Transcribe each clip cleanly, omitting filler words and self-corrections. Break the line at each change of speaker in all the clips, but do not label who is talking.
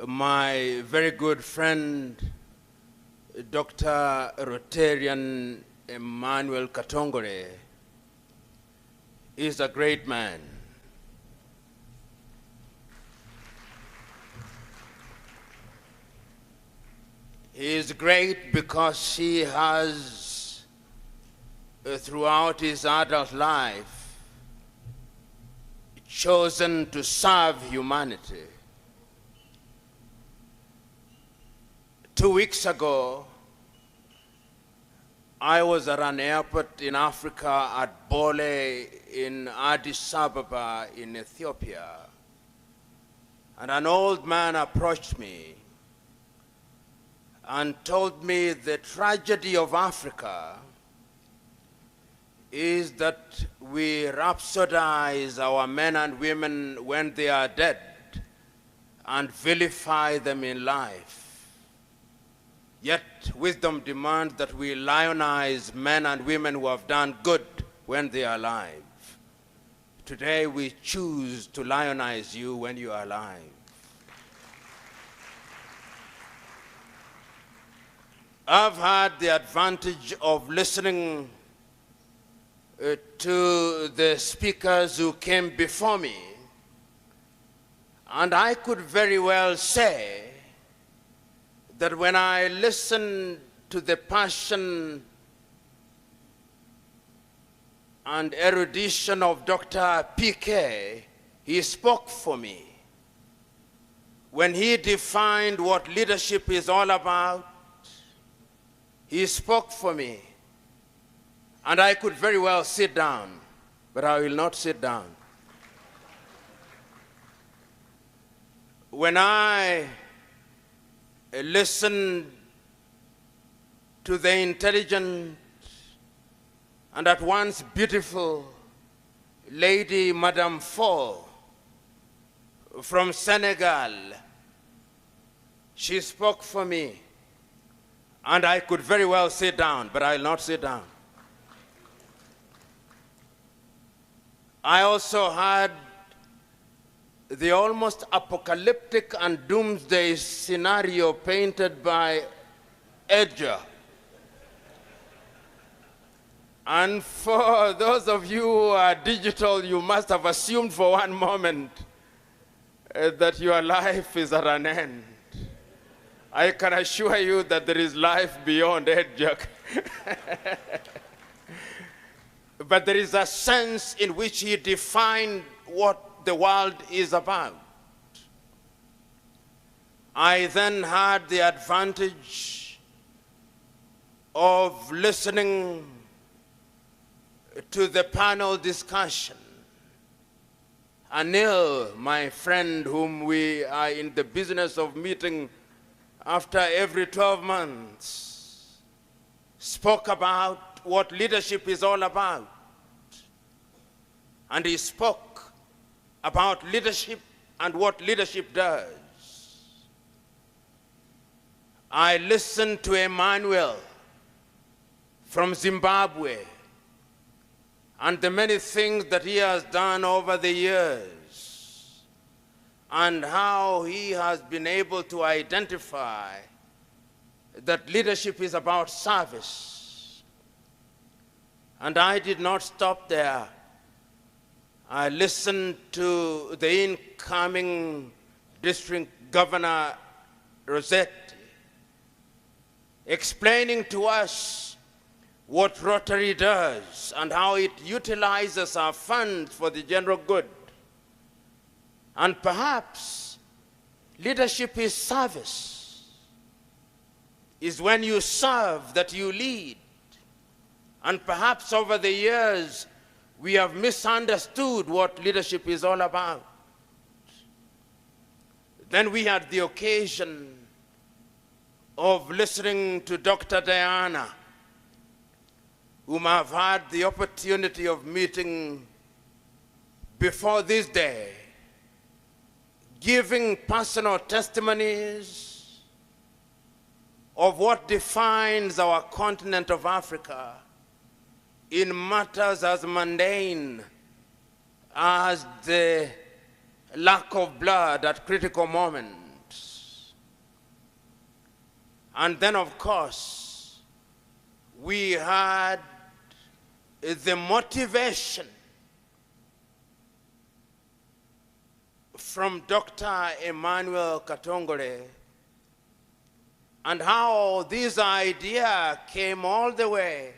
my very good friend, Dr. Rotarian Emmanuel Katongore, is a great man. He is great because he has, throughout his adult life, chosen to serve humanity. 2 weeks ago, I was at an airport in Africa at Bole in Addis Ababa in Ethiopia, and an old man approached me and told me the tragedy of Africa is that we rhapsodize our men and women when they are dead and vilify them in life. Yet wisdom demands that we lionize men and women who have done good when they are alive. Today we choose to lionize you when you are alive. I've had the advantage of listening to the speakers who came before me, and I could very well say that when I listened to the passion and erudition of Dr. PK, he spoke for me. When he defined what leadership is all about, he spoke for me. And I could very well sit down, but I will not sit down. When I listened to the intelligent and at once beautiful lady, Madame Fall, from Senegal, she spoke for me. And I could very well sit down, but I will not sit down. I also had the almost apocalyptic and doomsday scenario painted by Edgar. And for those of you who are digital, you must have assumed for one moment that your life is at an end. I can assure you that there is life beyond Edgar. But there is a sense in which he defined what the world is about. I then had the advantage of listening to the panel discussion. Anil, my friend, whom we are in the business of meeting after every 12 months, spoke about what leadership is all about. And he spoke about leadership and what leadership does. I listened to Emmanuel from Zimbabwe and the many things that he has done over the years, and how he has been able to identify that leadership is about service. And I did not stop there. I listened to the incoming district governor, Rossetti, explaining to us what Rotary does and how it utilizes our funds for the general good. And perhaps leadership is service. Is when you serve that you lead. And perhaps over the years, we have misunderstood what leadership is all about. Then we had the occasion of listening to Dr. Diana, whom I've had the opportunity of meeting before this day, giving personal testimonies of what defines our continent of Africa in matters as mundane as the lack of blood at critical moments. And then, of course, we had the motivation from Dr. Emmanuel Katongole, and how this idea came all the way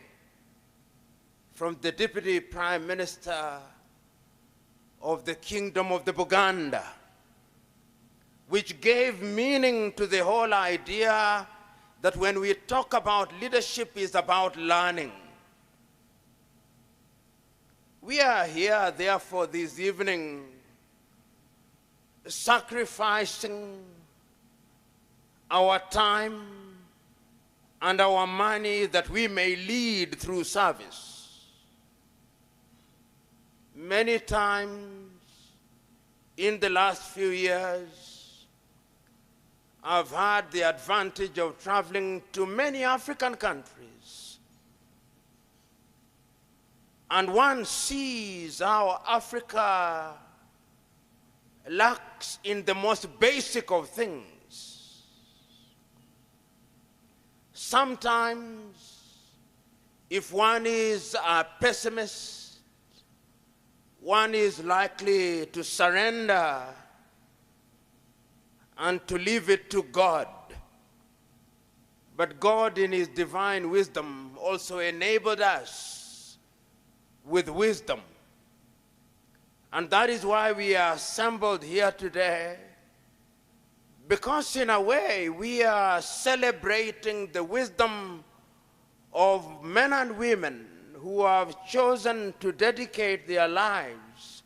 from the Deputy Prime Minister of the Kingdom of the Buganda, which gave meaning to the whole idea that when we talk about leadership, it's about learning. We are here, therefore, this evening, sacrificing our time and our money that we may lead through service. Many times in the last few years, I've had the advantage of traveling to many African countries. And one sees how Africa lacks in the most basic of things. Sometimes, if one is a pessimist, one is likely to surrender and to leave it to God. But God, in His divine wisdom, also enabled us with wisdom. And that is why we are assembled here today, because in a way we are celebrating the wisdom of men and women who have chosen to dedicate their lives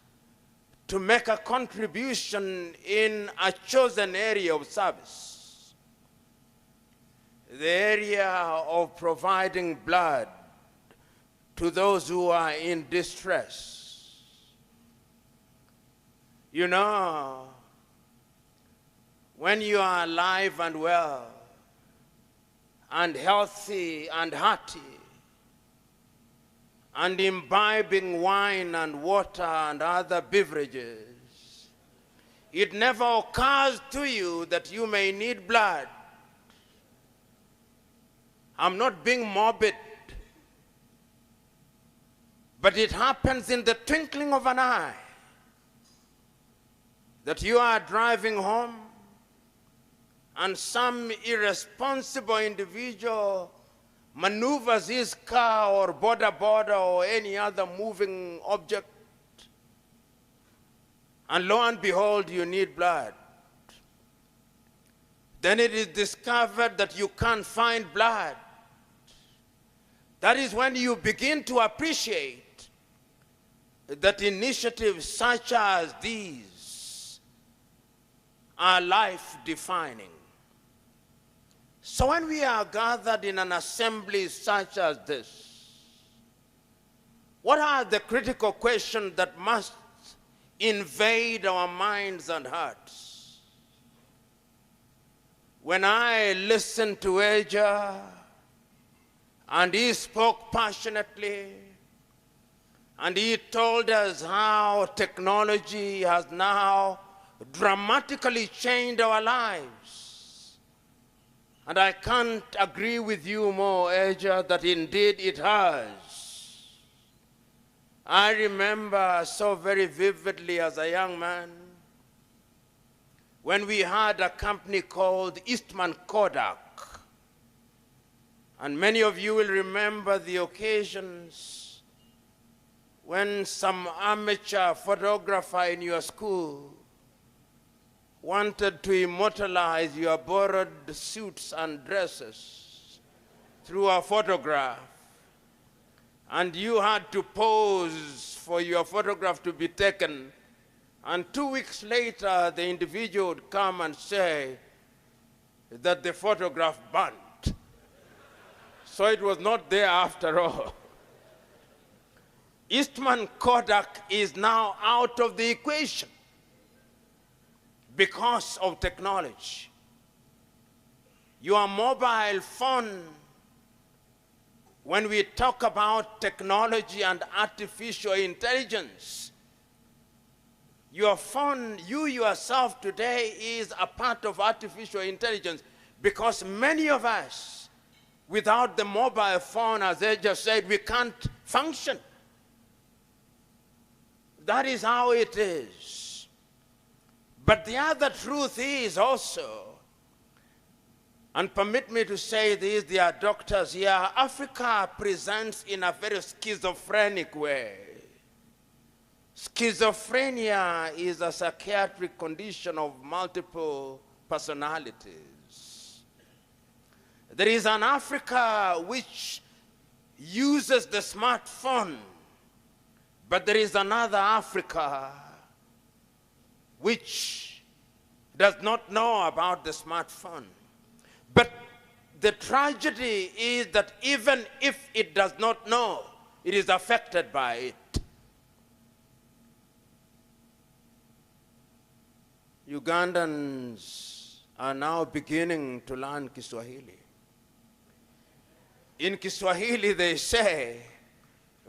to make a contribution in a chosen area of service. The area of providing blood to those who are in distress. You know, when you are alive and well and healthy and hearty and imbibing wine and water and other beverages, it never occurs to you that you may need blood. I'm not being morbid, but it happens in the twinkling of an eye that you are driving home and some irresponsible individual maneuvers his car or border or any other moving object, and lo and behold, you need blood. Then it is discovered that you can't find blood. That is when you begin to appreciate that initiatives such as these are life-defining. So when we are gathered in an assembly such as this, what are the critical questions that must invade our minds and hearts? When I listened to Eja, and he spoke passionately, and he told us how technology has now dramatically changed our lives. And I can't agree with you more, Eja, that indeed it has. I remember so very vividly as a young man when we had a company called Eastman Kodak. And many of you will remember the occasions when some amateur photographer in your school wanted to immortalize your borrowed suits and dresses through a photograph. And you had to pose for your photograph to be taken. And 2 weeks later, the individual would come and say that the photograph burnt. So it was not there after all. Eastman Kodak is now out of the equation because of technology. Your mobile phone, when we talk about technology and artificial intelligence, your phone, you yourself today, is a part of artificial intelligence Because many of us, without the mobile phone, as I just said, we can't function. That is how it is. But the other truth is also, and permit me to say this, there are doctors here, Africa presents in a very schizophrenic way. Schizophrenia is a psychiatric condition of multiple personalities. There is an Africa which uses the smartphone, but there is another Africa which does not know about the smartphone. But the tragedy is that even if it does not know, it is affected by it. Ugandans are now beginning to learn Kiswahili. In Kiswahili they say,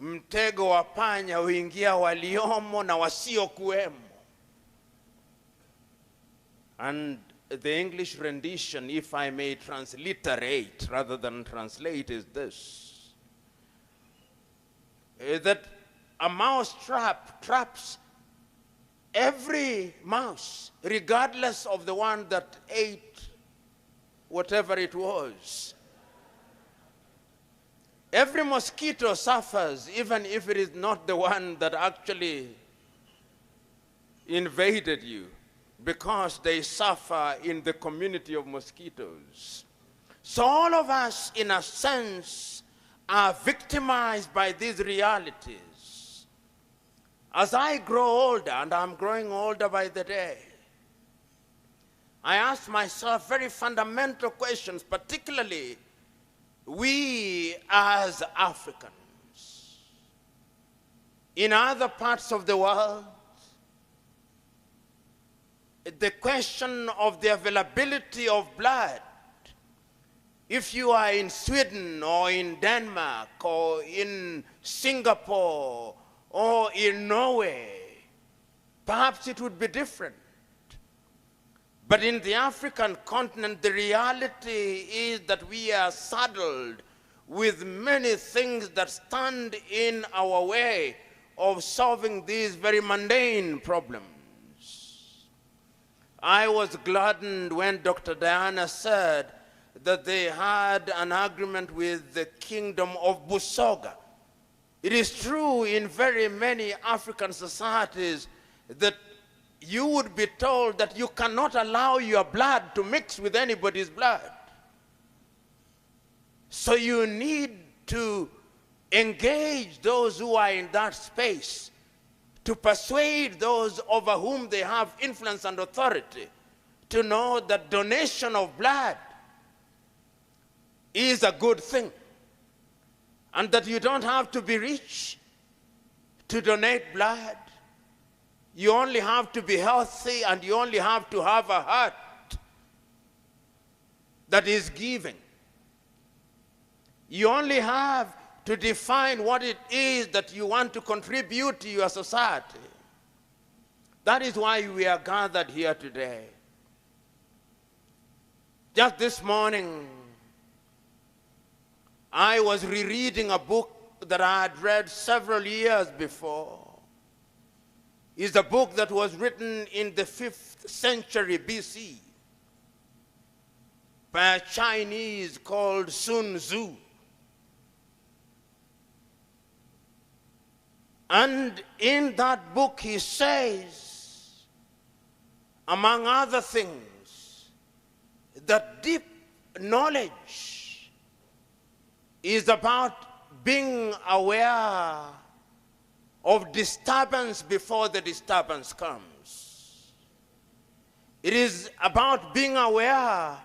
mtego wa panya huingia waliomo na wasiokuwemo. And the English rendition, if I may transliterate rather than translate, is this: that a mouse trap traps every mouse, regardless of the one that ate whatever it was. Every mosquito suffers, even if it is not the one that actually invaded you, because they suffer in the community of mosquitoes. So all of us, in a sense, are victimized by these realities. As I grow older, and I'm growing older by the day, I ask myself very fundamental questions, particularly we as Africans. In other parts of the world, the question of the availability of blood, if you are in Sweden or in Denmark or in Singapore or in Norway, perhaps it would be different. But in the African continent, the reality is that we are saddled with many things that stand in our way of solving these very mundane problems. I was gladdened when Dr. Diana said that they had an agreement with the kingdom of Busoga. It is true in very many African societies that you would be told that you cannot allow your blood to mix with anybody's blood. So you need to engage those who are in that space, to persuade those over whom they have influence and authority to know that donation of blood is a good thing, and that you don't have to be rich to donate blood. You only have to be healthy, and you only have to have a heart that is giving. You only have to define what it is that you want to contribute to your society. That is why we are gathered here today. Just this morning, I was rereading a book that I had read several years before. It's a book that was written in the 5th century BC by a Chinese called Sun Tzu. And in that book he says, among other things, that deep knowledge is about being aware of disturbance before the disturbance comes. It is about being aware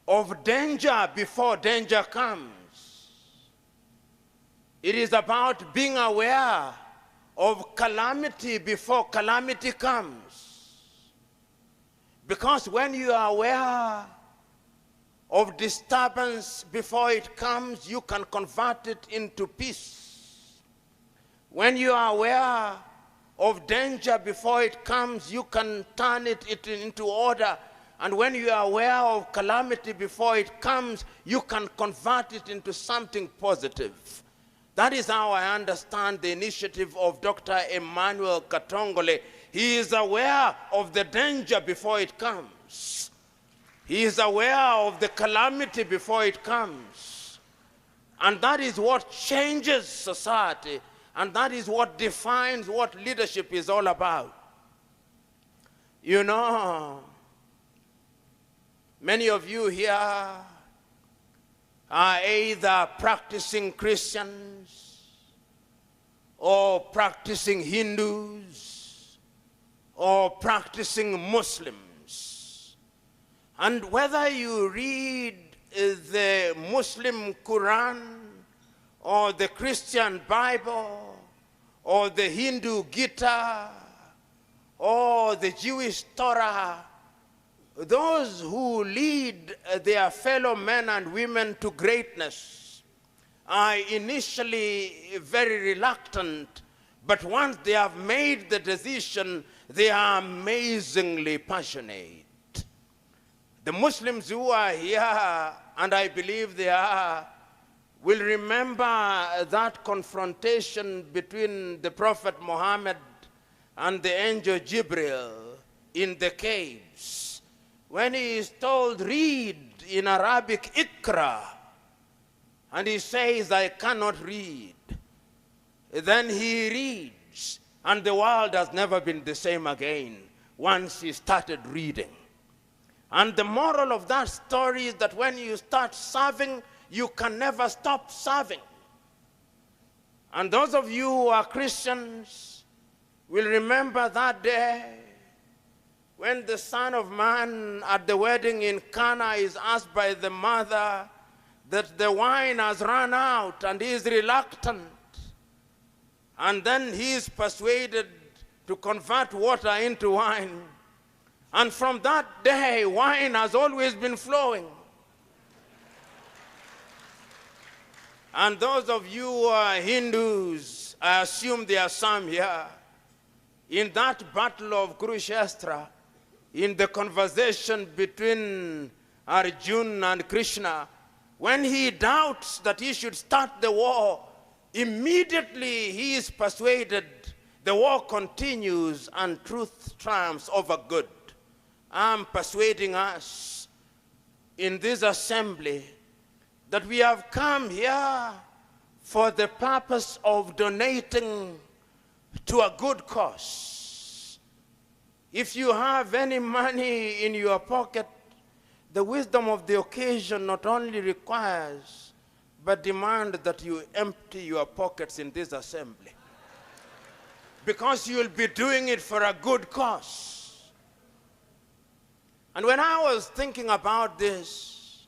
of danger before danger comes. It is about being aware of calamity before calamity comes. Because when you are aware of disturbance before it comes, you can convert it into peace. When you are aware of danger before it comes, you can turn it into order And when you are aware of calamity before it comes, you can convert it into something positive. That is how I understand the initiative of Dr. Emmanuel Katongole. He is aware of the danger before it comes. He is aware of the calamity before it comes. And that is what changes society, and that is what defines what leadership is all about. You know, many of you here are either practicing Christians or practicing Hindus or practicing Muslims. And whether you read the Muslim Quran or the Christian Bible or the Hindu Gita or the Jewish Torah, those who lead their fellow men and women to greatness are initially very reluctant, but once they have made the decision, they are amazingly passionate. The Muslims who are here, and I believe they are, will remember that confrontation between the Prophet Muhammad and the angel Jibril in the caves. When he is told, read in Arabic, Ikra, and he says, I cannot read. Then he reads, and the world has never been the same again once he started reading. And the moral of that story is that when you start serving, you can never stop serving. And those of you who are Christians will remember that day when the Son of Man at the wedding in Cana is asked by the mother that the wine has run out, and he is reluctant. And then he is persuaded to convert water into wine. And from that day, wine has always been flowing. And those of you who are Hindus, I assume there are some here, in that battle of Kurukshetra, in the conversation between Arjuna and Krishna, when he doubts that he should start the war, immediately he is persuaded the war continues and truth triumphs over good. I'm persuading us in this assembly that we have come here for the purpose of donating to a good cause. If you have any money in your pocket, the wisdom of the occasion not only requires, but demands that you empty your pockets in this assembly. Because you'll be doing it for a good cause. And when I was thinking about this,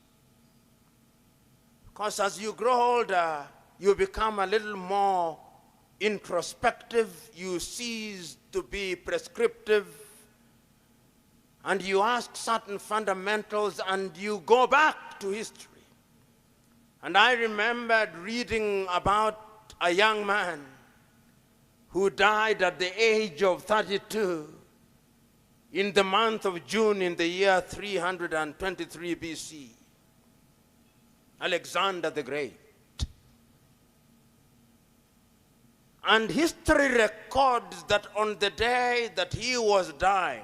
because as you grow older, you become a little more introspective, you cease to be prescriptive, and you ask certain fundamentals, and you go back to history. And I remembered reading about a young man who died at the age of 32 in the month of June in the year 323 BC. Alexander the Great. And history records that on the day that he was dying,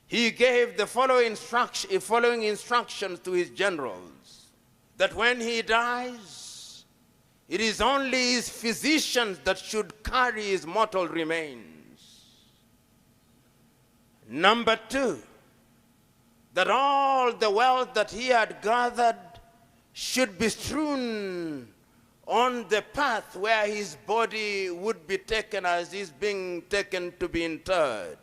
he gave the following instructions to his generals, that when he dies, it is only his physicians that should carry his mortal remains. Number 2, that all the wealth that he had gathered should be strewn on the path where his body would be taken as he's being taken to be interred.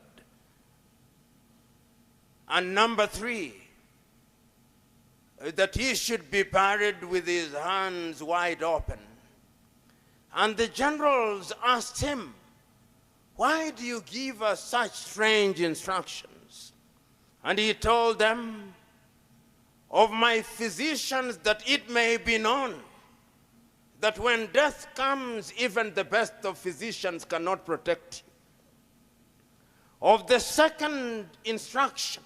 And number 3, that he should be buried with his hands wide open. And the generals asked him, why do you give us such strange instructions? And he told them, of my physicians, that it may be known that when death comes, even the best of physicians cannot protect you. Of the second instruction,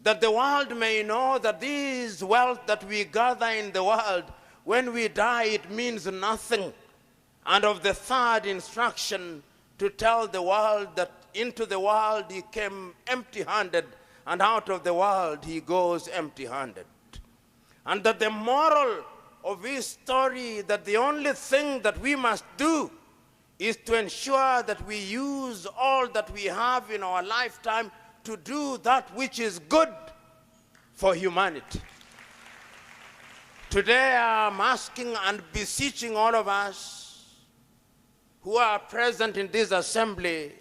that the world may know that this wealth that we gather in the world, when we die, it means nothing. And of the third instruction, to tell the world that into the world he came empty-handed, and out of the world he goes empty-handed. And that the moral of his story, that the only thing that we must do is to ensure that we use all that we have in our lifetime to do that which is good for humanity. Today I'm asking and beseeching all of us who are present in this assembly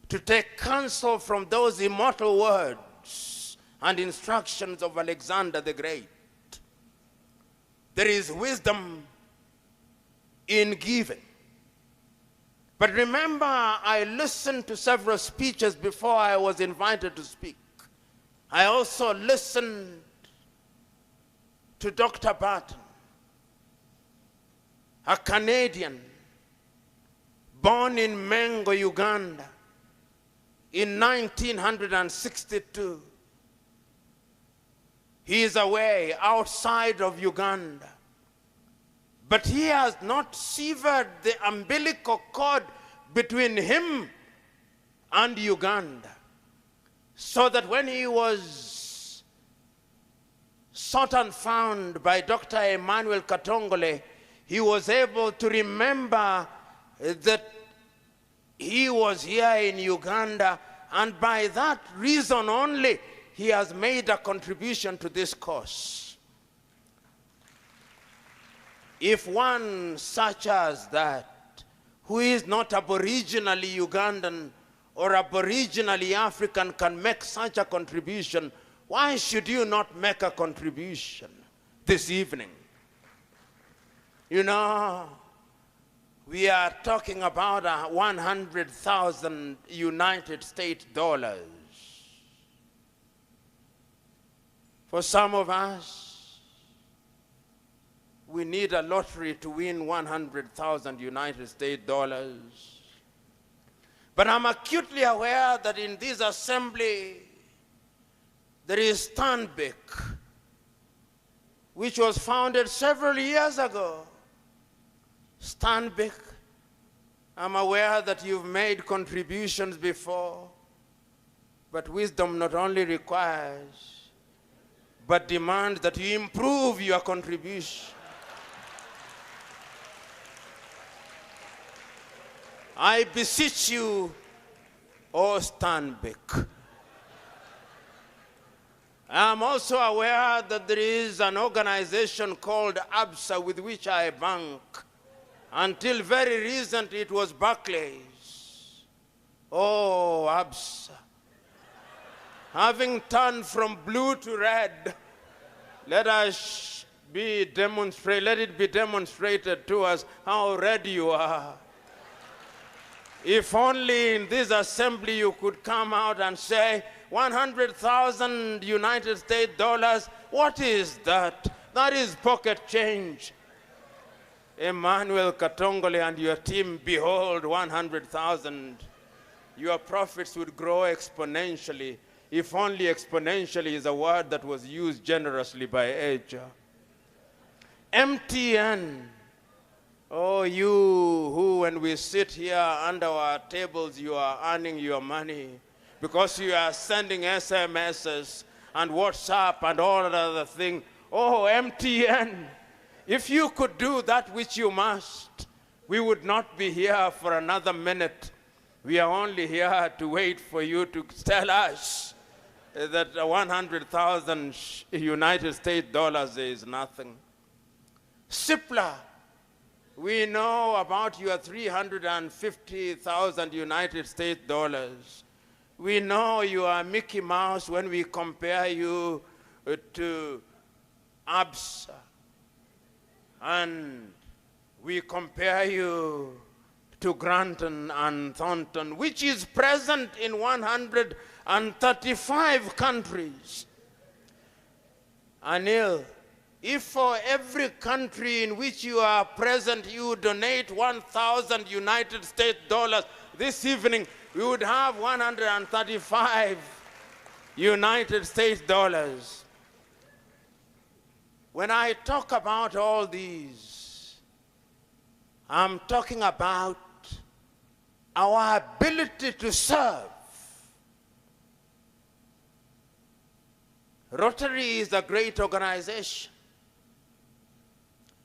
to take counsel from those immortal words and instructions of Alexander the Great. There is wisdom in giving. But remember, I listened to several speeches before I was invited to speak. I also listened to Dr. Barton, a Canadian, born in Mengo, Uganda, in 1962. He is away outside of Uganda. But he has not severed the umbilical cord between him and Uganda. So that when he was sought and found by Dr. Emmanuel Katongole, he was able to remember that he was here in Uganda, and by that reason only, he has made a contribution to this cause. If one such as that, who is not aboriginally Ugandan or aboriginally African, can make such a contribution, why should you not make a contribution this evening? You know, we are talking about 100,000 United States dollars. For some of us, we need a lottery to win 100,000 United States dollars. But I'm acutely aware that in this assembly, there is Stanbic, which was founded several years ago. Stanbic, I'm aware that you've made contributions before, but wisdom not only requires, but demands that you improve your contribution. I beseech you, O Stanbic. I am also aware that there is an organization called ABSA with which I bank. Until very recently, it was Barclays. Oh, ABSA. Having turned from blue to red, let it be demonstrated to us how red you are. If only in this assembly you could come out and say, 100,000 United States dollars, what is that? That is pocket change. Emmanuel Katongole and your team, behold, 100,000. Your profits would grow exponentially. If only exponentially is a word that was used generously by Asia. MTN. Oh, you who, when we sit here under our tables, you are earning your money because you are sending SMSs and WhatsApp and all that other thing. Oh, MTN. If you could do that which you must, we would not be here for another minute. We are only here to wait for you to tell us that 100,000 United States dollars is nothing. Cipla, we know about your 350,000 United States dollars. We know you are Mickey Mouse when we compare you to ABSA. And we compare you to Granton and Thornton, which is present in 135 countries. Anil, if for every country in which you are present you donate 1,000 United States dollars this evening, we would have 135 United States dollars. When I talk about all these, I'm talking about our ability to serve. Rotary is a great organization.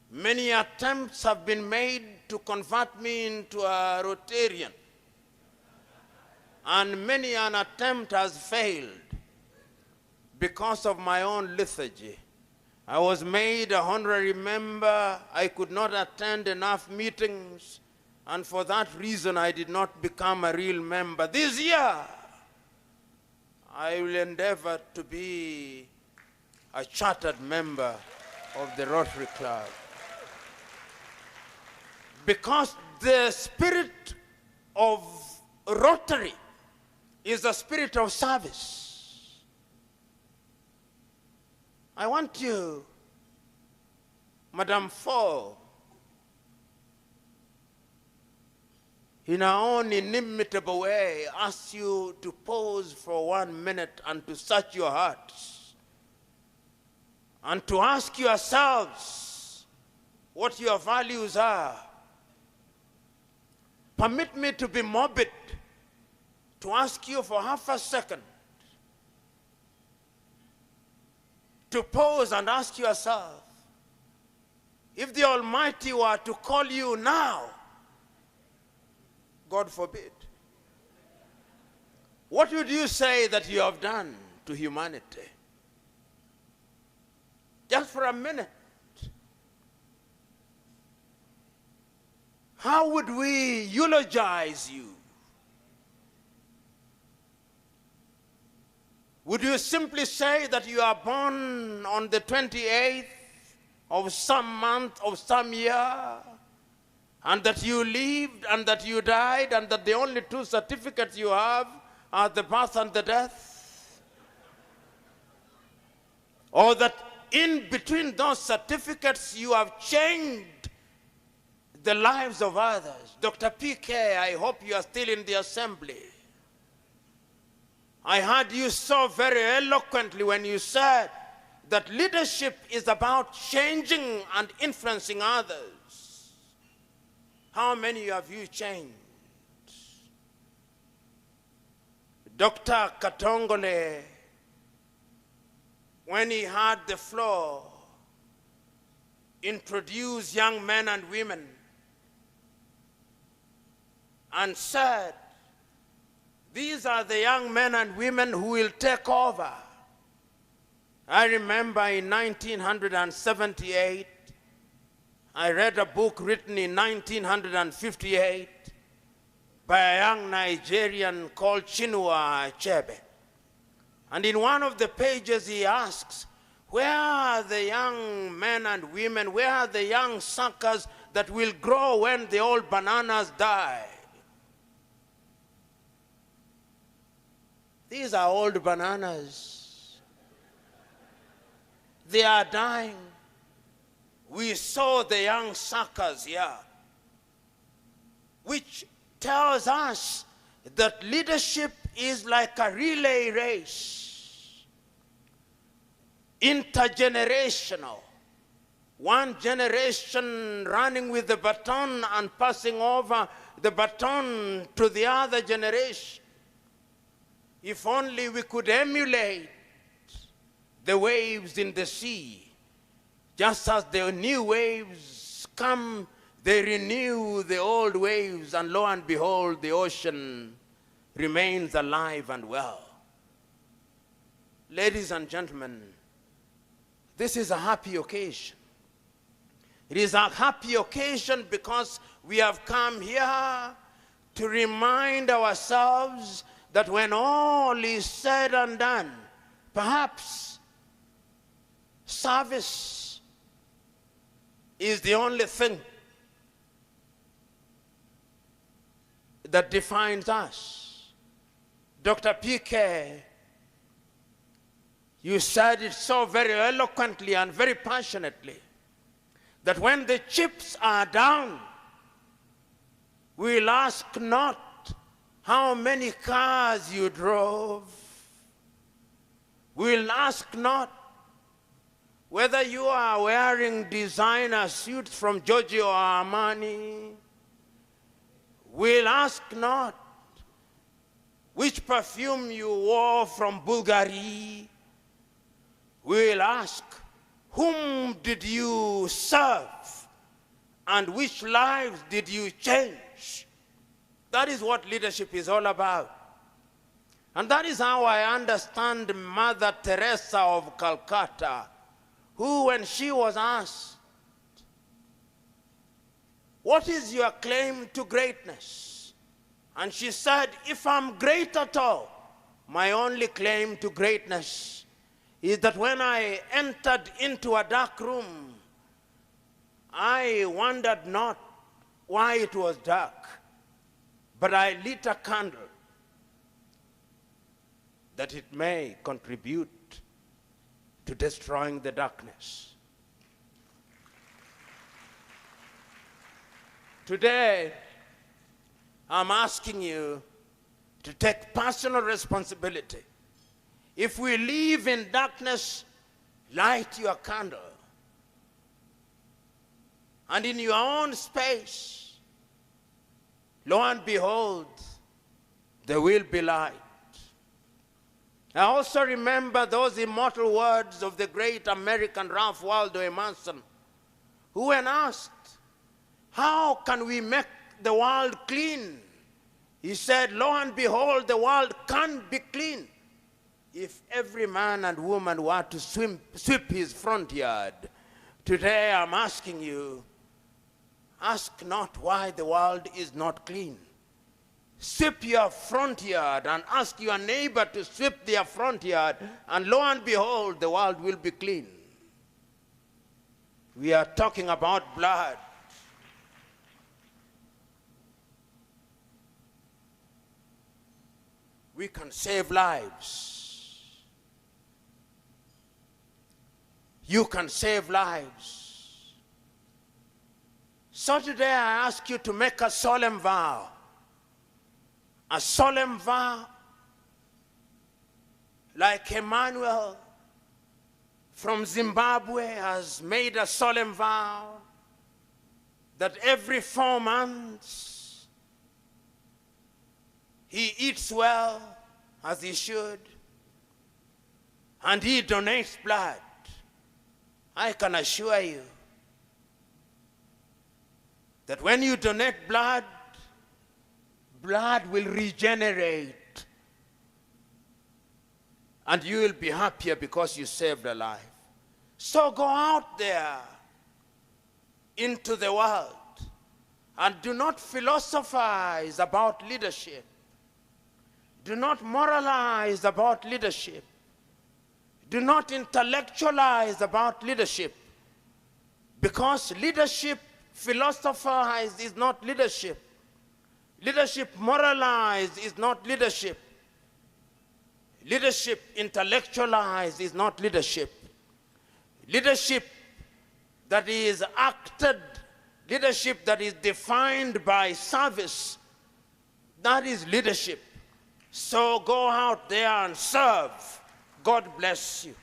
Many attempts have been made to convert me into a Rotarian, and many an attempt has failed because of my own lethargy. I was made a honorary member. I could not attend enough meetings, and for that reason I did not become a real member. This year, I will endeavor to be a chartered member of the Rotary Club. Because the spirit of Rotary is a spirit of service. I want you, Madam Fo, in our own inimitable way, ask you to pause for 1 minute and to search your hearts and to ask yourselves what your values are. Permit me to be morbid, to ask you for half a second to pause and ask yourself, if the Almighty were to call you now, God forbid, what would you say that you have done to humanity? Just for a minute. How would we eulogize you? Would you simply say that you are born on the 28th of some month of some year, and that you lived and that you died, and that the only two certificates you have are the birth and the death? Or that in between those certificates you have changed the lives of others? Dr. PK, I hope you are still in the assembly. I heard you so very eloquently when you said that leadership is about changing and influencing others. How many have you changed? Dr. Katongole, when he had the floor, introduced young men and women and said, these are the young men and women who will take over. I remember in 1978, I read a book written in 1958 by a young Nigerian called Chinua Achebe. And in one of the pages he asks, where are the young men and women, where are the young suckers that will grow when the old bananas die? These are old bananas. They are dying. We saw the young suckers here, which tells us that leadership is like a relay race, intergenerational. One generation running with the baton and passing over the baton to the other generation. If only we could emulate the waves in the sea. Just as the new waves come, they renew the old waves, and lo and behold, the ocean remains alive and well. Ladies and gentlemen, this is a happy occasion. It is a happy occasion because we have come here to remind ourselves that when all is said and done, perhaps service is the only thing that defines us. Dr. PK, you said it so very eloquently and very passionately that when the chips are down, we'll ask not how many cars you drove, We'll ask not whether you are wearing designer suits from Giorgio or Armani. We'll ask not which perfume you wore from Bulgaria. We'll ask, whom did you serve and which lives did you change? That is what leadership is all about. And that is how I understand Mother Teresa of Calcutta, who, when she was asked, what is your claim to greatness? And she said, if I'm great at all, my only claim to greatness is that when I entered into a dark room, I wondered not why it was dark, but I lit a candle that it may contribute to destroying the darkness. Today, I'm asking you to take personal responsibility. If we live in darkness, light your candle. And in your own space, lo and behold, there will be light. I also remember those immortal words of the great American Ralph Waldo Emerson, who, when asked, how can we make the world clean? He said, lo and behold, the world can be clean if every man and woman were to sweep his front yard. Today I'm asking you, ask not why the world is not clean. Sweep your front yard and ask your neighbor to sweep their front yard, and lo and behold, the world will be clean. We are talking about blood. We can save lives. You can save lives. So today I ask you to make a solemn vow. A solemn vow, like Emmanuel from Zimbabwe has made a solemn vow that every 4 months he eats well as he should and he donates blood. I can assure you that when you donate blood, blood will regenerate, and you will be happier because you saved a life. So go out there into the world and do not philosophize about leadership. Do not moralize about leadership. Do not intellectualize about leadership, because leadership philosophized is not leadership. Leadership moralized is not leadership. Leadership intellectualized is not leadership. Leadership that is acted, leadership that is defined by service, that is leadership. So go out there and serve. God bless you.